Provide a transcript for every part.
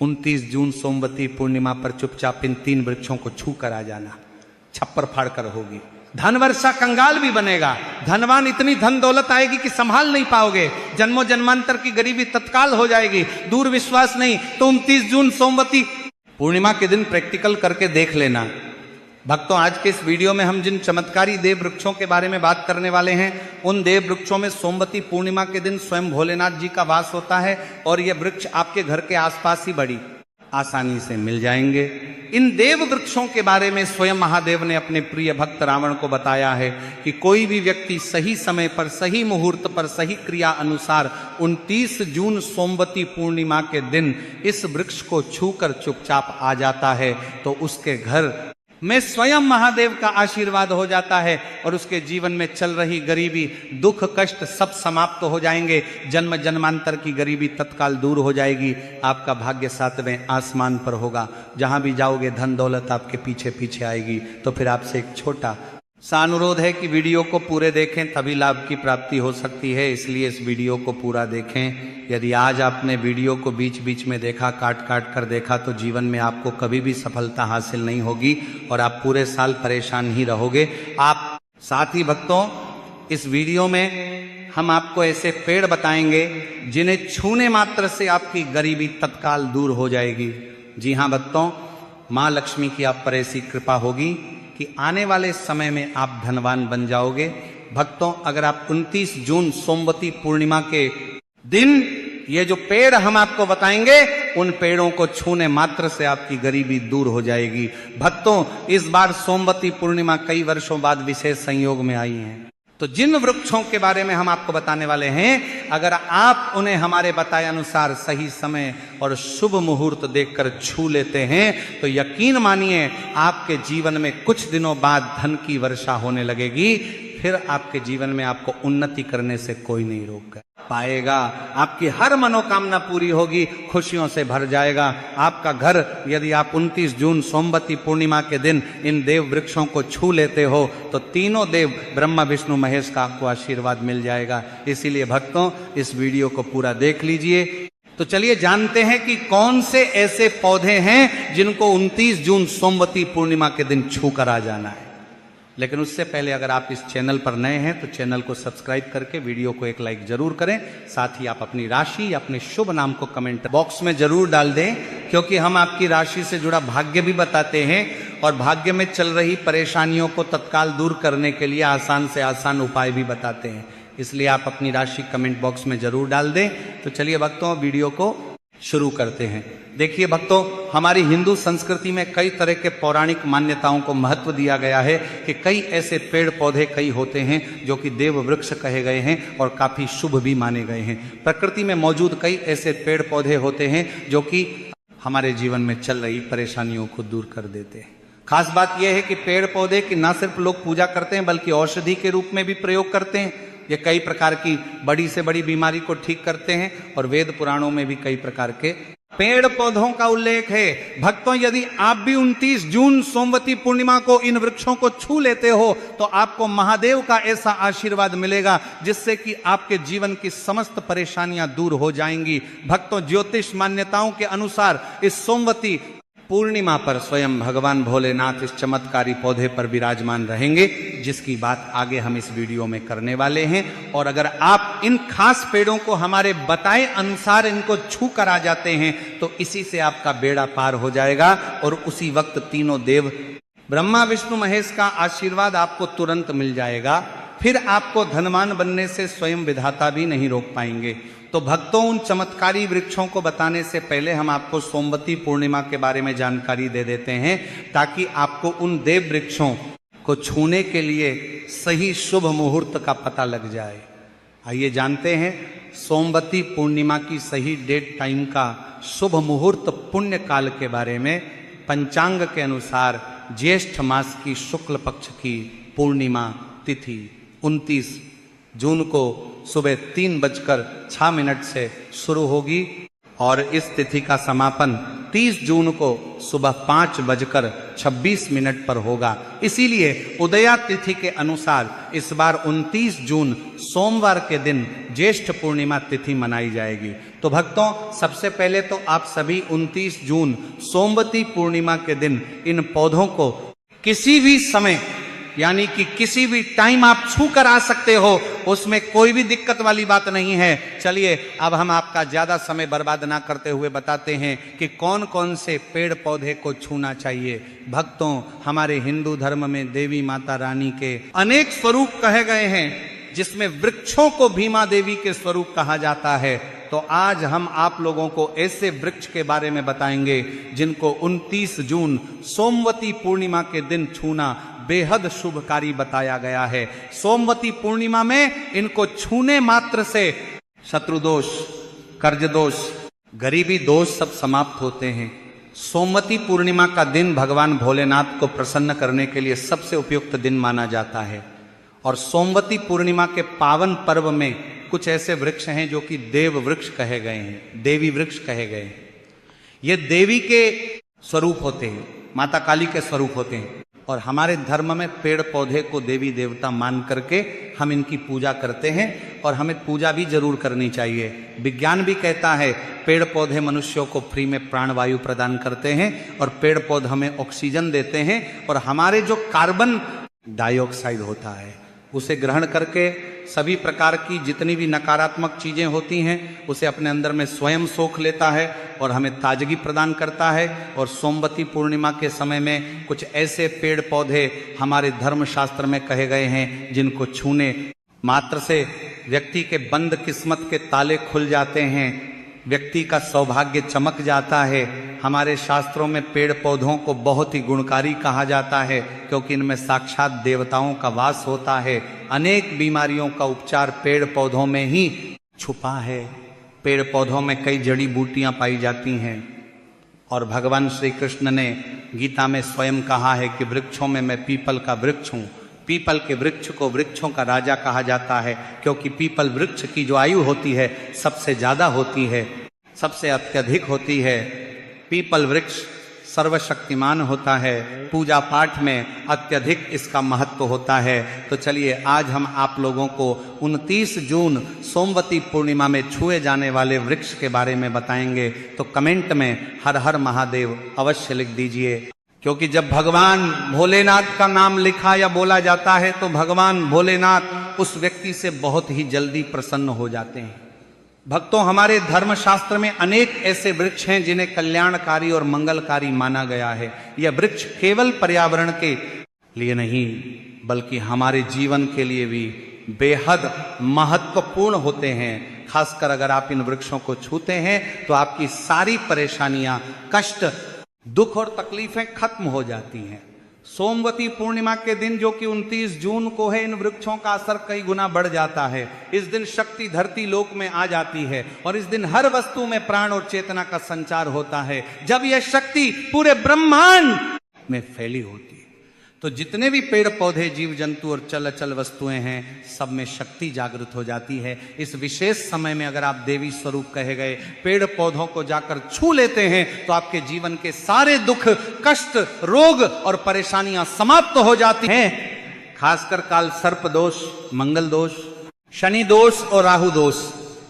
29 जून सोमवती पूर्णिमा पर चुपचाप इन 3 वृक्षों को छू कर आ जाना, छप्पर फाड़ कर होगी। धन वर्षा कंगाल भी बनेगा, धनवान इतनी धन दौलत आएगी कि संभाल नहीं पाओगे, जन्मों जन्मांतर की गरीबी तत्काल हो जाएगी। दूर विश्वास नहीं तो 29 जून सोमवती पूर्णिमा के दिन प्रैक्टिकल करके देख लेना। भक्तों, आज के इस वीडियो में हम जिन चमत्कारी देव वृक्षों के बारे में बात करने वाले हैं, उन देव वृक्षों में सोमवती पूर्णिमा के दिन स्वयं भोलेनाथ जी का वास होता है और ये वृक्ष आपके घर के आसपास ही बड़ी आसानी से मिल जाएंगे। इन देव वृक्षों के बारे में स्वयं महादेव ने अपने प्रिय भक्त रावण को बताया है कि कोई भी व्यक्ति सही समय पर, सही मुहूर्त पर, सही क्रिया अनुसार 29 जून सोमवती पूर्णिमा के दिन इस वृक्ष को छूकर चुपचाप आ जाता है तो उसके घर में स्वयं महादेव का आशीर्वाद हो जाता है और उसके जीवन में चल रही गरीबी, दुख, कष्ट सब समाप्त हो जाएंगे। जन्म जन्मांतर की गरीबी तत्काल दूर हो जाएगी। आपका भाग्य 7वें आसमान पर होगा। जहां भी जाओगे धन दौलत आपके पीछे पीछे आएगी। तो फिर आपसे एक छोटा सा अनुरोध है कि वीडियो को पूरे देखें, तभी लाभ की प्राप्ति हो सकती है। इसलिए इस वीडियो को पूरा देखें। यदि आज आपने वीडियो को बीच बीच में देखा, काट काट कर देखा, तो जीवन में आपको कभी भी सफलता हासिल नहीं होगी और आप पूरे साल परेशान ही रहोगे। आप साथ ही भक्तों, इस वीडियो में हम आपको ऐसे पेड़ बताएंगे जिन्हें छूने मात्र से आपकी गरीबी तत्काल दूर हो जाएगी। जी हाँ भक्तों, माँ लक्ष्मी की आप पर ऐसी कृपा होगी कि आने वाले समय में आप धनवान बन जाओगे। भक्तों, अगर आप 29 जून सोमवती पूर्णिमा के दिन ये जो पेड़ हम आपको बताएंगे, उन पेड़ों को छूने मात्र से आपकी गरीबी दूर हो जाएगी। भक्तों, इस बार सोमवती पूर्णिमा कई वर्षों बाद विशेष संयोग में आई है। तो जिन वृक्षों के बारे में हम आपको बताने वाले हैं, अगर आप उन्हें हमारे बताए अनुसार सही समय और शुभ मुहूर्त देखकर छू लेते हैं तो यकीन मानिए आपके जीवन में कुछ दिनों बाद धन की वर्षा होने लगेगी। फिर आपके जीवन में आपको उन्नति करने से कोई नहीं रोक पाएगा। आपकी हर मनोकामना पूरी होगी, खुशियों से भर जाएगा आपका घर। यदि आप 29 जून सोमवती पूर्णिमा के दिन इन देव वृक्षों को छू लेते हो तो तीनों देव ब्रह्मा विष्णु महेश का आपको आशीर्वाद मिल जाएगा। इसीलिए भक्तों, इस वीडियो को पूरा देख लीजिए। तो चलिए जानते हैं कि कौन से ऐसे पौधे हैं जिनको 29 जून सोमवती पूर्णिमा के दिन छू कर आ जाना है। लेकिन उससे पहले अगर आप इस चैनल पर नए हैं तो चैनल को सब्सक्राइब करके वीडियो को एक लाइक जरूर करें। साथ ही आप अपनी राशि या अपने शुभ नाम को कमेंट बॉक्स में जरूर डाल दें, क्योंकि हम आपकी राशि से जुड़ा भाग्य भी बताते हैं और भाग्य में चल रही परेशानियों को तत्काल दूर करने के लिए आसान से आसान उपाय भी बताते हैं। इसलिए आप अपनी राशि कमेंट बॉक्स में जरूर डाल दें। तो चलिए भक्तों, वीडियो को शुरू करते हैं। देखिए भक्तों, हमारी हिंदू संस्कृति में कई तरह के पौराणिक मान्यताओं को महत्व दिया गया है कि कई ऐसे पेड़ पौधे कई होते हैं जो कि देव वृक्ष कहे गए हैं और काफी शुभ भी माने गए हैं। प्रकृति में मौजूद कई ऐसे पेड़ पौधे होते हैं जो कि हमारे जीवन में चल रही परेशानियों को दूर कर देते हैं। खास बात यह है कि पेड़ पौधे की न सिर्फ लोग पूजा करते हैं बल्कि औषधि के रूप में भी प्रयोग करते हैं। ये कई प्रकार की बड़ी से बड़ी बीमारी को ठीक करते हैं और वेद पुराणों में भी कई प्रकार के पेड़ पौधों का उल्लेख है। भक्तों, यदि आप भी 29 जून सोमवती पूर्णिमा को इन वृक्षों को छू लेते हो तो आपको महादेव का ऐसा आशीर्वाद मिलेगा जिससे कि आपके जीवन की समस्त परेशानियां दूर हो जाएंगी। भक्तों, ज्योतिष मान्यताओं के अनुसार इस सोमवती पूर्णिमा पर स्वयं भगवान भोलेनाथ इस चमत्कारी पौधे पर विराजमान रहेंगे, जिसकी बात आगे हम इस वीडियो में करने वाले हैं। और अगर आप इन खास पेड़ों को हमारे बताए अनुसार इनको छू कर आ जाते हैं तो इसी से आपका बेड़ा पार हो जाएगा और उसी वक्त तीनों देव ब्रह्मा विष्णु महेश का आशीर्वाद आपको तुरंत मिल जाएगा। फिर आपको धनवान बनने से स्वयं विधाता भी नहीं रोक पाएंगे। तो भक्तों, उन चमत्कारी वृक्षों को बताने से पहले हम आपको सोमवती पूर्णिमा के बारे में जानकारी दे देते हैं ताकि आपको उन देव वृक्षों को छूने के लिए सही शुभ मुहूर्त का पता लग जाए। आइए जानते हैं सोमवती पूर्णिमा की सही डेट टाइम का शुभ मुहूर्त पुण्य काल के बारे में। पंचांग के अनुसार ज्येष्ठ मास की शुक्ल पक्ष की पूर्णिमा तिथि 29 जून को सुबह 3:06 से शुरू होगी और इस तिथि का समापन 29 जून को सुबह 5:26 पर होगा। इसीलिए उदया तिथि के अनुसार इस बार 29 जून सोमवार के दिन ज्येष्ठ पूर्णिमा तिथि मनाई जाएगी। तो भक्तों, सबसे पहले तो आप सभी 29 जून सोमवती पूर्णिमा के दिन इन पौधों को किसी भी समय, यानी कि किसी भी टाइम आप छू कर आ सकते हो, उसमें कोई भी दिक्कत वाली बात नहीं है। चलिए अब हम आपका ज्यादा समय बर्बाद ना करते हुए बताते हैं कि कौन कौन से पेड़ पौधे को छूना चाहिए। भक्तों, हमारे हिंदू धर्म में देवी माता रानी के अनेक स्वरूप कहे गए हैं, जिसमें वृक्षों को भीमा देवी के स्वरूप कहा जाता है। तो आज हम आप लोगों को ऐसे वृक्ष के बारे में बताएंगे जिनको 29 जून सोमवती पूर्णिमा के दिन छूना बेहद शुभकारी बताया गया है। सोमवती पूर्णिमा में इनको छूने मात्र से शत्रु दोष, कर्ज दोष, गरीबी दोष सब समाप्त होते हैं। सोमवती पूर्णिमा का दिन भगवान भोलेनाथ को प्रसन्न करने के लिए सबसे उपयुक्त दिन माना जाता है। और सोमवती पूर्णिमा के पावन पर्व में कुछ ऐसे वृक्ष हैं जो कि देव वृक्ष कहे गए हैं, देवी वृक्ष कहे गए हैं। ये देवी के स्वरूप होते हैं, माता काली के स्वरूप होते हैं। और हमारे धर्म में पेड़ पौधे को देवी देवता मान करके हम इनकी पूजा करते हैं, और हमें पूजा भी जरूर करनी चाहिए। विज्ञान भी कहता है पेड़ पौधे मनुष्यों को फ्री में प्राणवायु प्रदान करते हैं, और पेड़ पौधे हमें ऑक्सीजन देते हैं, और हमारे जो कार्बन डाइऑक्साइड होता है उसे ग्रहण करके सभी प्रकार की जितनी भी नकारात्मक चीजें होती हैं उसे अपने अंदर में स्वयं सोख लेता है और हमें ताजगी प्रदान करता है। और सोमवती पूर्णिमा के समय में कुछ ऐसे पेड़ पौधे हमारे धर्मशास्त्र में कहे गए हैं जिनको छूने मात्र से व्यक्ति के बंद किस्मत के ताले खुल जाते हैं, व्यक्ति का सौभाग्य चमक जाता है। हमारे शास्त्रों में पेड़ पौधों को बहुत ही गुणकारी कहा जाता है, क्योंकि इनमें साक्षात देवताओं का वास होता है। अनेक बीमारियों का उपचार पेड़ पौधों में ही छुपा है। पेड़ पौधों में कई जड़ी बूटियां पाई जाती हैं, और भगवान श्री कृष्ण ने गीता में स्वयं कहा है कि वृक्षों में मैं पीपल का वृक्ष हूँ। पीपल के वृक्ष को वृक्षों का राजा कहा जाता है, क्योंकि पीपल वृक्ष की जो आयु होती है सबसे ज्यादा होती है, सबसे अत्यधिक होती है। पीपल वृक्ष सर्वशक्तिमान होता है, पूजा पाठ में अत्यधिक इसका महत्व होता है। तो चलिए आज हम आप लोगों को 29 जून सोमवती पूर्णिमा में छुए जाने वाले वृक्ष के बारे में बताएंगे। तो कमेंट में हर हर महादेव अवश्य लिख दीजिए, क्योंकि जब भगवान भोलेनाथ का नाम लिखा या बोला जाता है तो भगवान भोलेनाथ उस व्यक्ति से बहुत ही जल्दी प्रसन्न हो जाते हैं। भक्तों, हमारे धर्मशास्त्र में अनेक ऐसे वृक्ष हैं जिन्हें कल्याणकारी और मंगलकारी माना गया है। यह वृक्ष केवल पर्यावरण के लिए नहीं बल्कि हमारे जीवन के लिए भी बेहद महत्वपूर्ण होते हैं। खासकर अगर आप इन वृक्षों को छूते हैं तो आपकी सारी परेशानियां, कष्ट, दुख और तकलीफें खत्म हो जाती हैं। सोमवती पूर्णिमा के दिन जो कि 29 जून को है, इन वृक्षों का असर कई गुना बढ़ जाता है। इस दिन शक्ति धरती लोक में आ जाती है, और इस दिन हर वस्तु में प्राण और चेतना का संचार होता है। जब यह शक्ति पूरे ब्रह्मांड में फैली होती है तो जितने भी पेड़ पौधे, जीव जंतु और चल अचल वस्तुएं हैं, सब में शक्ति जागृत हो जाती है। इस विशेष समय में अगर आप देवी स्वरूप कहे गए पेड़ पौधों को जाकर छू लेते हैं तो आपके जीवन के सारे दुख, कष्ट, रोग और परेशानियां समाप्त हो जाती हैं। खासकर काल सर्प दोष, मंगल दोष, शनि दोष और राहु दोष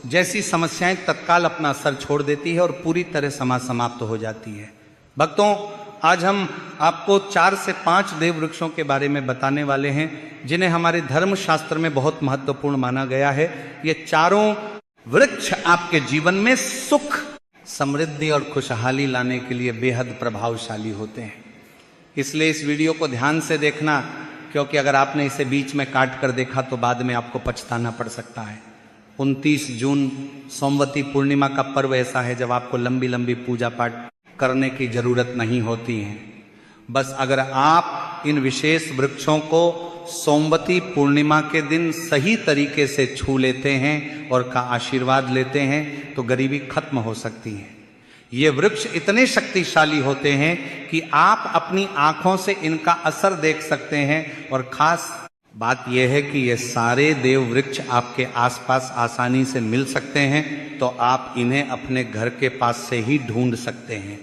जैसी समस्याएं तत्काल अपना असर छोड़ देती है और पूरी तरह समाप्त हो जाती है। भक्तों, आज हम आपको 4 से 5 देव वृक्षों के बारे में बताने वाले हैं जिन्हें हमारे धर्म शास्त्र में बहुत महत्वपूर्ण माना गया है। ये चारों वृक्ष आपके जीवन में सुख, समृद्धि और खुशहाली लाने के लिए बेहद प्रभावशाली होते हैं। इसलिए इस वीडियो को ध्यान से देखना, क्योंकि अगर आपने इसे बीच में काट कर देखा तो बाद में आपको पछताना पड़ सकता है। 29 जून सोमवती पूर्णिमा का पर्व ऐसा है जब आपको लंबी लंबी पूजा पाठ करने की जरूरत नहीं होती है। बस अगर आप इन विशेष वृक्षों को सोमवती पूर्णिमा के दिन सही तरीके से छू लेते हैं और का आशीर्वाद लेते हैं तो गरीबी खत्म हो सकती है। ये वृक्ष इतने शक्तिशाली होते हैं कि आप अपनी आंखों से इनका असर देख सकते हैं। और खास बात यह है कि ये सारे देव वृक्ष आपके आसपास आसानी से मिल सकते हैं, तो आप इन्हें अपने घर के पास से ही ढूंढ सकते हैं।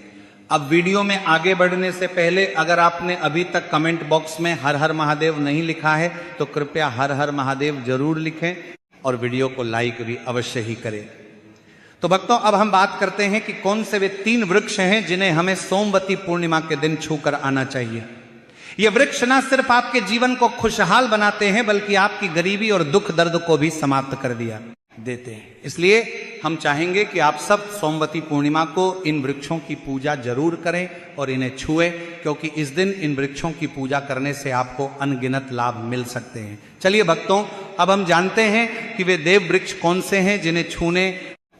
अब वीडियो में आगे बढ़ने से पहले अगर आपने अभी तक कमेंट बॉक्स में हर हर महादेव नहीं लिखा है तो कृपया हर हर महादेव जरूर लिखें और वीडियो को लाइक भी अवश्य ही करें। तो भक्तों, अब हम बात करते हैं कि कौन से वे 3 वृक्ष हैं जिन्हें हमें सोमवती पूर्णिमा के दिन छूकर आना चाहिए। ये वृक्ष न सिर्फ आपके जीवन को खुशहाल बनाते हैं बल्कि आपकी गरीबी और दुख दर्द को भी समाप्त कर देते हैं। इसलिए हम चाहेंगे कि आप सब सोमवती पूर्णिमा को इन वृक्षों की पूजा जरूर करें और इन्हें छुएं, क्योंकि इस दिन इन वृक्षों की पूजा करने से आपको अनगिनत लाभ मिल सकते हैं। चलिए भक्तों, अब हम जानते हैं कि वे देव वृक्ष कौन से हैं जिन्हें छूने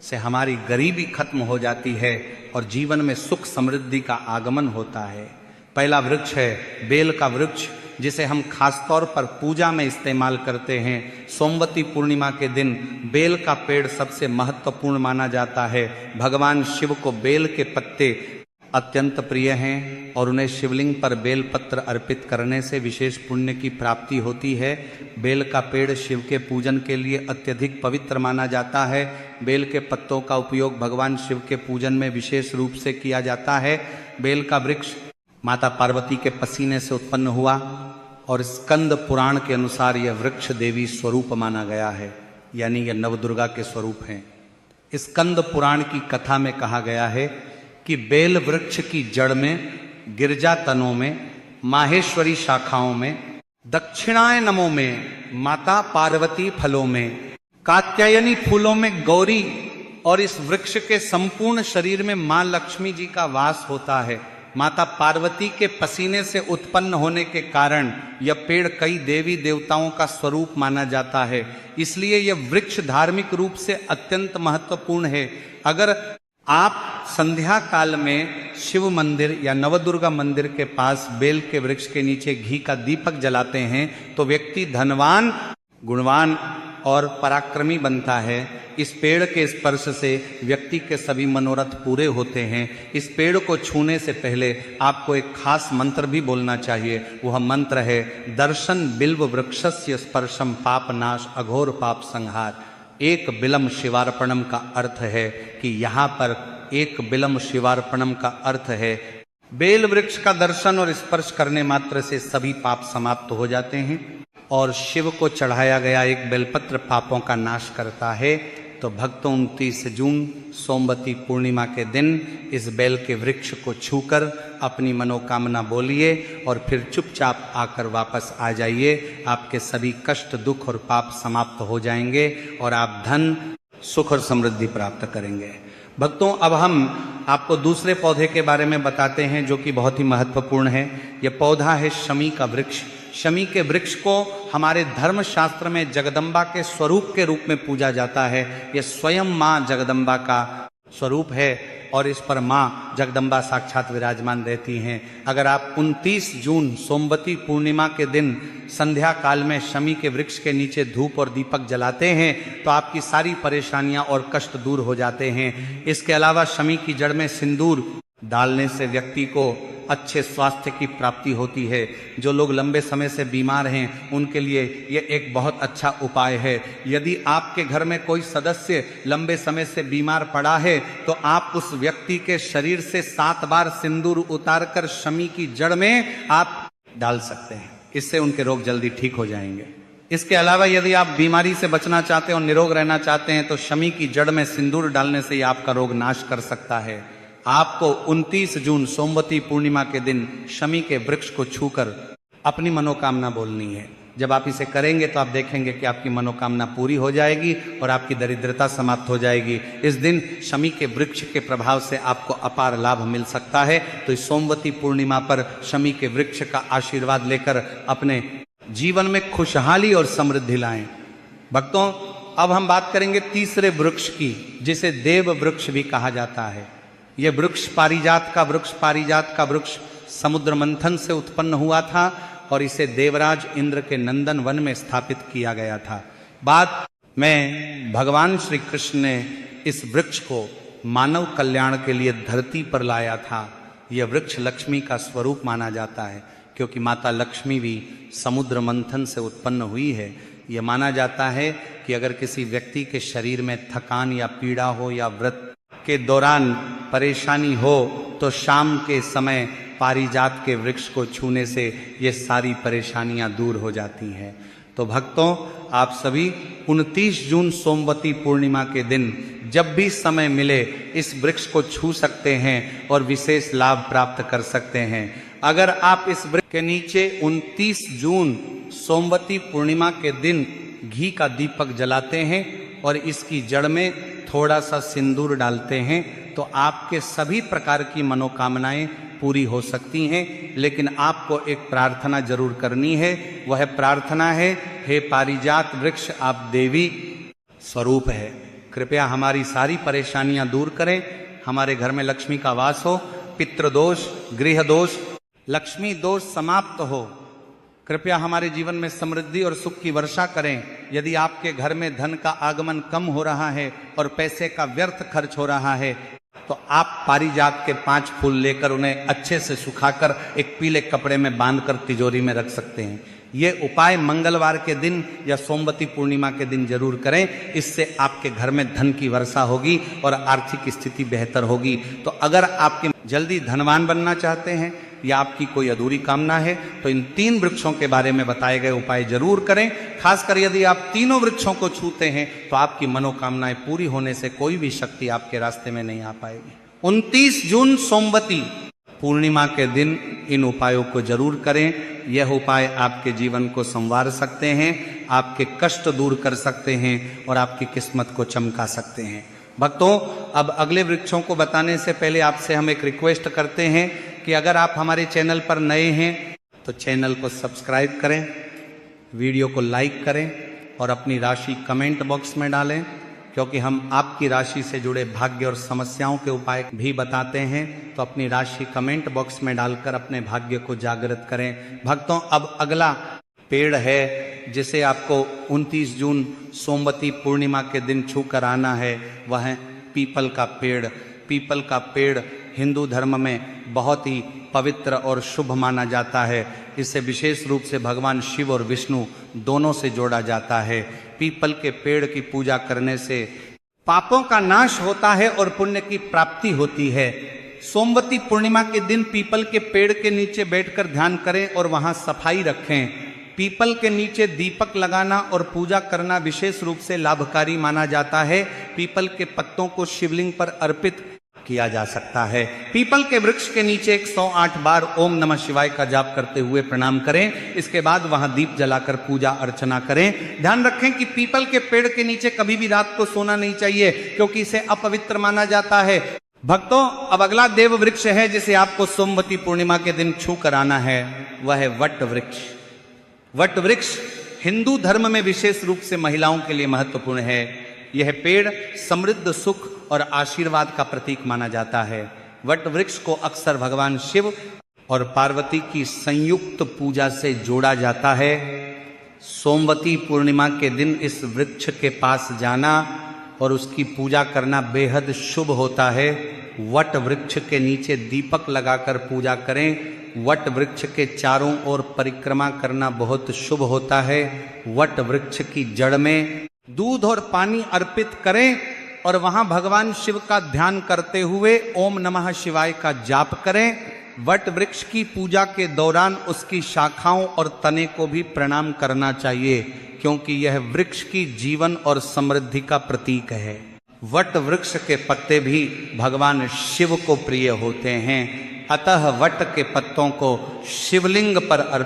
से हमारी गरीबी खत्म हो जाती है और जीवन में सुख समृद्धि का आगमन होता है। पहला वृक्ष है बेल का वृक्ष, जिसे हम खासतौर पर पूजा में इस्तेमाल करते हैं। सोमवती पूर्णिमा के दिन बेल का पेड़ सबसे महत्वपूर्ण माना जाता है। भगवान शिव को बेल के पत्ते अत्यंत प्रिय हैं और उन्हें शिवलिंग पर बेल पत्र अर्पित करने से विशेष पुण्य की प्राप्ति होती है। बेल का पेड़ शिव के पूजन के लिए अत्यधिक पवित्र माना जाता है। बेल के पत्तों का उपयोग भगवान शिव के पूजन में विशेष रूप से किया जाता है। बेल का वृक्ष माता पार्वती के पसीने से उत्पन्न हुआ और स्कंद पुराण के अनुसार यह वृक्ष देवी स्वरूप माना गया है, यानी यह नवदुर्गा के स्वरूप हैं। स्कंद पुराण की कथा में कहा गया है कि बेल वृक्ष की जड़ में, गिरजा तनों में, माहेश्वरी शाखाओं में, दक्षिणायनमों में माता पार्वती फलों में, कात्यायनी फूलों में गौरी और इस वृक्ष के संपूर्ण शरीर में मां लक्ष्मी जी का वास होता है। माता पार्वती के पसीने से उत्पन्न होने के कारण यह पेड़ कई देवी देवताओं का स्वरूप माना जाता है। इसलिए यह वृक्ष धार्मिक रूप से अत्यंत महत्वपूर्ण है। अगर आप संध्या काल में शिव मंदिर या नवदुर्गा मंदिर के पास बेल के वृक्ष के नीचे घी का दीपक जलाते हैं तो व्यक्ति धनवान, गुणवान और पराक्रमी बनता है। इस पेड़ के स्पर्श से व्यक्ति के सभी मनोरथ पूरे होते हैं। इस पेड़ को छूने से पहले आपको एक खास मंत्र भी बोलना चाहिए। वह मंत्र है दर्शन बिल्व वृक्षस्य स्पर्शम पाप नाश अघोर पाप संहार। एक बिलम शिवार्पणम का अर्थ है कि यहाँ पर एक बिलम शिवार्पणम का अर्थ है बेल वृक्ष का दर्शन और स्पर्श करने मात्र से सभी पाप समाप्त हो जाते हैं और शिव को चढ़ाया गया एक बेलपत्र पापों का नाश करता है। तो भक्तों, 29 जून सोमवती पूर्णिमा के दिन इस बेल के वृक्ष को छूकर अपनी मनोकामना बोलिए और फिर चुपचाप आकर वापस आ जाइए। आपके सभी कष्ट, दुख और पाप समाप्त हो जाएंगे और आप धन, सुख और समृद्धि प्राप्त करेंगे। भक्तों, अब हम आपको दूसरे पौधे के बारे में बताते हैं जो कि बहुत ही महत्वपूर्ण है। यह पौधा है शमी का वृक्ष। शमी के वृक्ष को हमारे धर्म शास्त्र में जगदम्बा के स्वरूप के रूप में पूजा जाता है। यह स्वयं माँ जगदम्बा का स्वरूप है और इस पर माँ जगदम्बा साक्षात विराजमान रहती हैं। अगर आप 29 जून सोमवती पूर्णिमा के दिन संध्या काल में शमी के वृक्ष के नीचे धूप और दीपक जलाते हैं तो आपकी सारी परेशानियां और कष्ट दूर हो जाते हैं। इसके अलावा शमी की जड़ में सिंदूर डालने से व्यक्ति को अच्छे स्वास्थ्य की प्राप्ति होती है। जो लोग लंबे समय से बीमार हैं उनके लिए यह एक बहुत अच्छा उपाय है। यदि आपके घर में कोई सदस्य लंबे समय से बीमार पड़ा है तो आप उस व्यक्ति के शरीर से 7 बार सिंदूर उतारकर शमी की जड़ में आप डाल सकते हैं। इससे उनके रोग जल्दी ठीक हो जाएंगे। इसके अलावा यदि आप बीमारी से बचना चाहते हैं और निरोग रहना चाहते हैं तो शमी की जड़ में सिंदूर डालने से ही आपका रोग नाश कर सकता है। आपको 29 जून सोमवती पूर्णिमा के दिन शमी के वृक्ष को छूकर अपनी मनोकामना बोलनी है। जब आप इसे करेंगे तो आप देखेंगे कि आपकी मनोकामना पूरी हो जाएगी और आपकी दरिद्रता समाप्त हो जाएगी। इस दिन शमी के वृक्ष के प्रभाव से आपको अपार लाभ मिल सकता है। तो इस सोमवती पूर्णिमा पर शमी के वृक्ष का आशीर्वाद लेकर अपने जीवन में खुशहाली और समृद्धि लाएं। भक्तों, अब हम बात करेंगे तीसरे वृक्ष की, जिसे देव वृक्ष भी कहा जाता है। यह वृक्ष पारिजात का वृक्ष समुद्र मंथन से उत्पन्न हुआ था और इसे देवराज इंद्र के नंदन वन में स्थापित किया गया था। बाद में भगवान श्री कृष्ण ने इस वृक्ष को मानव कल्याण के लिए धरती पर लाया था। यह वृक्ष लक्ष्मी का स्वरूप माना जाता है क्योंकि माता लक्ष्मी भी समुद्र मंथन से उत्पन्न हुई है। यह माना जाता है कि अगर किसी व्यक्ति के शरीर में थकान या पीड़ा हो या व्रत के दौरान परेशानी हो तो शाम के समय पारिजात के वृक्ष को छूने से ये सारी परेशानियां दूर हो जाती हैं। तो भक्तों, आप सभी 29 जून सोमवती पूर्णिमा के दिन जब भी समय मिले इस वृक्ष को छू सकते हैं और विशेष लाभ प्राप्त कर सकते हैं। अगर आप इस वृक्ष के नीचे 29 जून सोमवती पूर्णिमा के दिन घी का दीपक जलाते हैं और इसकी जड़ में थोड़ा सा सिंदूर डालते हैं तो आपके सभी प्रकार की मनोकामनाएं पूरी हो सकती हैं। लेकिन आपको एक प्रार्थना जरूर करनी है। वह प्रार्थना है, हे पारिजात वृक्ष आप देवी स्वरूप है, कृपया हमारी सारी परेशानियां दूर करें, हमारे घर में लक्ष्मी का वास हो, पितृदोष, गृह दोष, लक्ष्मी दोष समाप्त हो, कृपया हमारे जीवन में समृद्धि और सुख की वर्षा करें। यदि आपके घर में धन का आगमन कम हो रहा है और पैसे का व्यर्थ खर्च हो रहा है तो आप पारिजात के 5 फूल लेकर उन्हें अच्छे से सुखाकर एक पीले कपड़े में बांधकर तिजोरी में रख सकते हैं। ये उपाय मंगलवार के दिन या सोमवती पूर्णिमा के दिन जरूर करें। इससे आपके घर में धन की वर्षा होगी और आर्थिक स्थिति बेहतर होगी। तो अगर आपके जल्दी धनवान बनना चाहते हैं या आपकी कोई अधूरी कामना है तो इन 3 वृक्षों के बारे में बताए गए उपाय जरूर करें। खासकर यदि आप तीनों वृक्षों को छूते हैं तो आपकी मनोकामनाएं पूरी होने से कोई भी शक्ति आपके रास्ते में नहीं आ पाएगी। 29 जून सोमवती पूर्णिमा के दिन इन उपायों को जरूर करें। यह उपाय आपके जीवन को संवार सकते हैं, आपके कष्ट दूर कर सकते हैं और आपकी किस्मत को चमका सकते हैं। भक्तों, अब अगले वृक्षों को बताने से पहले आपसे हम एक रिक्वेस्ट करते हैं कि अगर आप हमारे चैनल पर नए हैं तो चैनल को सब्सक्राइब करें, वीडियो को लाइक करें और अपनी राशि कमेंट बॉक्स में डालें, क्योंकि हम आपकी राशि से जुड़े भाग्य और समस्याओं के उपाय भी बताते हैं। तो अपनी राशि कमेंट बॉक्स में डालकर अपने भाग्य को जागृत करें। भक्तों, अब अगला पेड़ है जिसे आपको 29 जून सोमवती पूर्णिमा के दिन छू कर आना है, वह है पीपल का पेड़। पीपल का पेड़ हिंदू धर्म में बहुत ही पवित्र और शुभ माना जाता है। इसे विशेष रूप से भगवान शिव और विष्णु दोनों से जोड़ा जाता है। पीपल के पेड़ की पूजा करने से पापों का नाश होता है और पुण्य की प्राप्ति होती है। सोमवती पूर्णिमा के दिन पीपल के पेड़ के नीचे बैठकर ध्यान करें और वहां सफाई रखें। पीपल के नीचे दीपक लगाना और पूजा करना विशेष रूप से लाभकारी माना जाता है। पीपल के पत्तों को शिवलिंग पर अर्पित किया जा सकता है। पीपल के वृक्ष के नीचे 108 बार ओम नमः शिवाय का जाप करते हुए प्रणाम करें। इसके बाद वहां दीप जलाकर पूजा अर्चना करें। ध्यान रखें कि पीपल के पेड़ के नीचे कभी भी रात को सोना नहीं चाहिए, क्योंकि इसे अपवित्र माना जाता है। भक्तों, अब अगला देव वृक्ष है जिसे आपको सोमवती पूर्णिमा के दिन छू कर आना है, वह है वट वृक्ष। वट वृक्ष हिंदू धर्म में विशेष रूप से महिलाओं के लिए महत्वपूर्ण है। यह पेड़ समृद्ध सुख और आशीर्वाद का प्रतीक माना जाता है। वट वृक्ष को अक्सर भगवान शिव और पार्वती की संयुक्त पूजा से जोड़ा जाता है। सोमवती पूर्णिमा के दिन इस वृक्ष के पास जाना और उसकी पूजा करना बेहद शुभ होता है। वट वृक्ष के नीचे दीपक लगाकर पूजा करें। वट वृक्ष के चारों ओर परिक्रमा करना बहुत शुभ होता है। वट वृक्ष की जड़ में दूध और पानी अर्पित करें और वहां भगवान शिव का ध्यान करते हुए ओम नमः शिवाय का जाप करें। वट वृक्ष की पूजा के दौरान उसकी शाखाओं और तने को भी प्रणाम करना चाहिए, क्योंकि यह वृक्ष की जीवन और समृद्धि का प्रतीक है। वट वृक्ष के पत्ते भी भगवान शिव को प्रिय होते हैं, अतः वट के पत्तों को शिवलिंग पर अर्पित